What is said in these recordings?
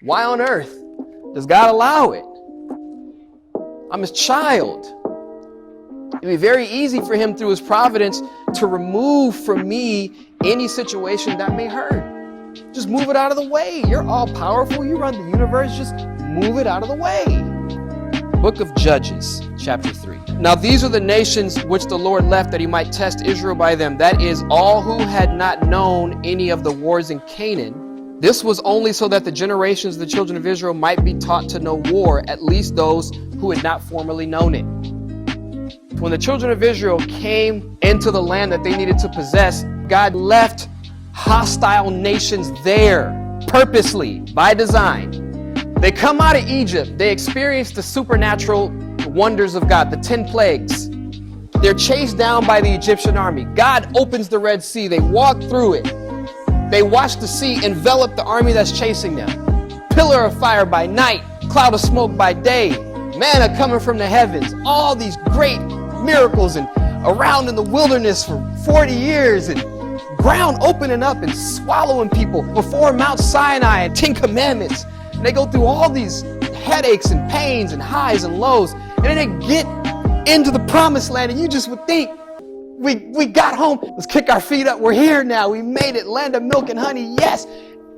Why on earth does God allow it? I'm his child. It'd be very easy for him through his providence to remove from me any situation that may hurt. Just move it out of the way. You're all powerful. You run the universe. Just move it out of the way. Book of Judges, chapter 3. Now these are the nations which the Lord left that he might test Israel by them. That is, all who had not known any of the wars in Canaan. This was only so that the generations of the children of Israel might be taught to know war, at least those who had not formerly known it. When the children of Israel came into the land that they needed to possess, God left hostile nations there purposely, by design. They come out of Egypt. They experience the supernatural wonders of God, the 10 plagues. They're chased down by the Egyptian army. God opens the Red Sea. They walk through it. They watch the sea envelop the army that's chasing them. Pillar of fire by night, cloud of smoke by day, manna coming from the heavens. All these great miracles, and around in the wilderness for 40 years, and ground opening up and swallowing people before Mount Sinai, and 10 commandments. And they go through all these headaches and pains and highs and lows. And then they get into the promised land, and you just would think, we got home. Let's kick our feet up. We're here now. We made it. Land of milk and honey. Yes.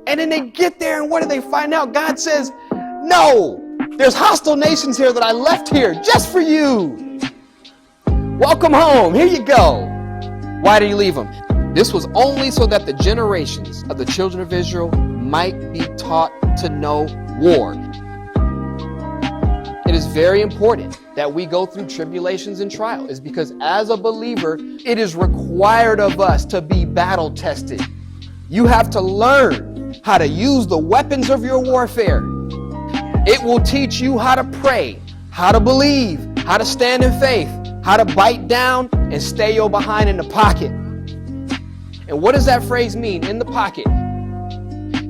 And then they get there, and what do they find out? God says, no, there's hostile nations here that I left here just for you. Welcome home. Here you go. Why did he leave them? This was only so that the generations of the children of Israel might be taught to know war. It is very important that we go through tribulations and trials, is because as a believer, it is required of us to be battle tested. You have to learn how to use the weapons of your warfare. It will teach you how to pray, how to believe, how to stand in faith, how to bite down and stay your behind in the pocket. And what does that phrase mean, in the pocket?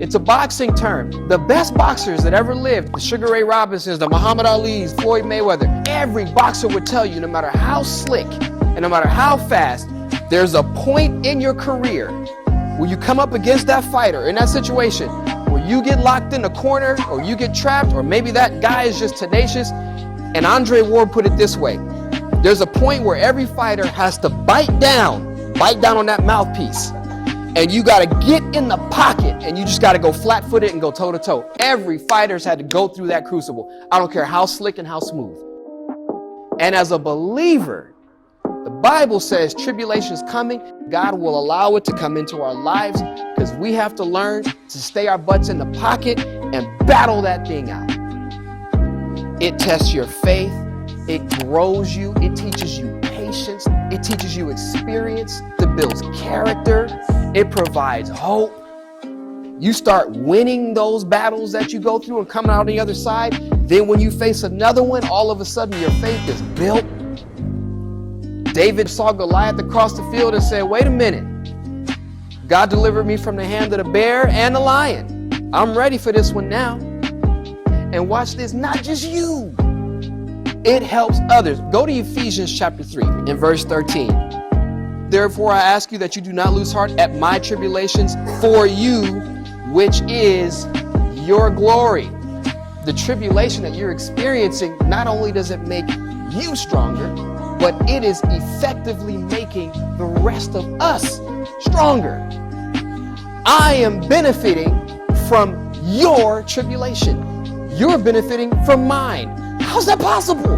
It's a boxing term. The best boxers that ever lived, the Sugar Ray Robinsons, the Muhammad Ali's, Floyd Mayweather, every boxer would tell you, no matter how slick and no matter how fast, there's a point in your career where you come up against that fighter in that situation where you get locked in the corner, or you get trapped, or maybe that guy is just tenacious. And Andre Ward put it this way: there's a point where every fighter has to bite down on that mouthpiece. And you got to get in the pocket, and you just got to go flat-footed and go toe-to-toe. Every fighter's had to go through that crucible. I don't care how slick and how smooth. And as a believer, the Bible says tribulation's coming. God will allow it to come into our lives because we have to learn to stay our butts in the pocket and battle that thing out. It tests your faith. It grows you. It teaches you patience. It teaches you experience. It builds character. It provides hope. You start winning those battles that you go through and coming out on the other side. Then when you face another one, all of a sudden your faith is built. David saw Goliath across the field and said, wait a minute. God delivered me from the hand of the bear and the lion. I'm ready for this one now. And watch this, not just you. It helps others. Go to Ephesians chapter 3 and verse 13. Therefore, I ask you that you do not lose heart at my tribulations for you, which is your glory. The tribulation that you're experiencing, not only does it make you stronger, but it is effectively making the rest of us stronger. I am benefiting from your tribulation. You're benefiting from mine. How's that possible?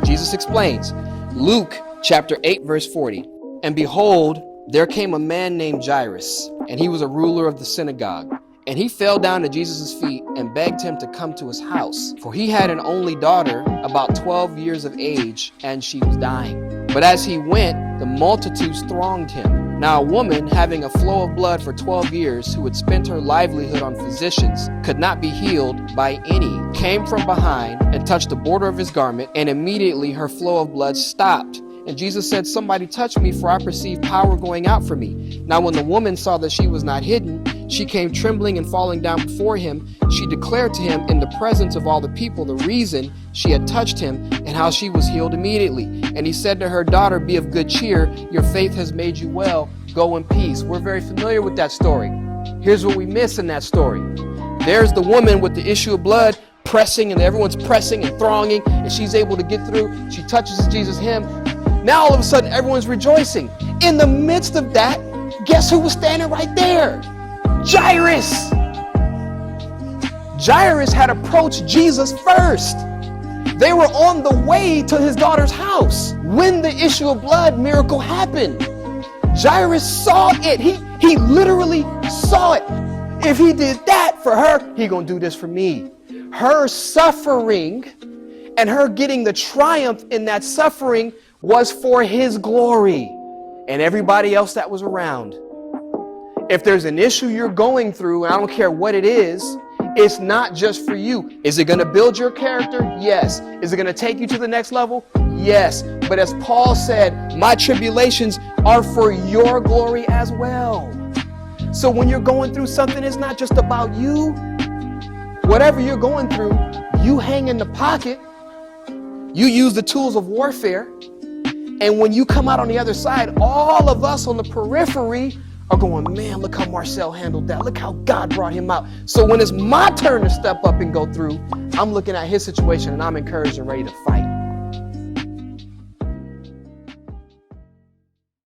Jesus explains. Luke chapter 8, verse 40. And behold, there came a man named Jairus, and he was a ruler of the synagogue. And he fell down at Jesus' feet and begged him to come to his house. For he had an only daughter, about 12 years of age, and she was dying. But as he went, the multitudes thronged him. Now a woman having a flow of blood for 12 years, who had spent her livelihood on physicians, could not be healed by any, came from behind and touched the border of his garment, and immediately her flow of blood stopped. And Jesus said, somebody touch me, for I perceive power going out from me. Now when the woman saw that she was not hidden, she came trembling and falling down before him. She declared to him in the presence of all the people the reason she had touched him and how she was healed immediately. And he said to her, daughter, be of good cheer. Your faith has made you well. Go in peace. We're very familiar with that story. Here's what we miss in that story. There's the woman with the issue of blood pressing, and everyone's pressing and thronging, and she's able to get through. She touches Jesus' hem. Now all of a sudden everyone's rejoicing. In the midst of that, guess who was standing right there? Jairus. Jairus had approached Jesus first. They were on the way to his daughter's house when the issue of blood miracle happened. Jairus saw it. He literally saw it. If he did that for her, he gonna do this for me. Her suffering and her getting the triumph in that suffering was for his glory and everybody else that was around. If there's an issue you're going through, and I don't care what it is, it's not just for you. Is it going to build your character? Yes. Is it going to take you to the next level? Yes. But as Paul said, my tribulations are for your glory as well. So when you're going through something, it's not just about you. Whatever you're going through, you hang in the pocket. You use the tools of warfare. And when you come out on the other side, all of us on the periphery are going, man, look how Marcel handled that. Look how God brought him out. So when it's my turn to step up and go through, I'm looking at his situation and I'm encouraged and ready to fight.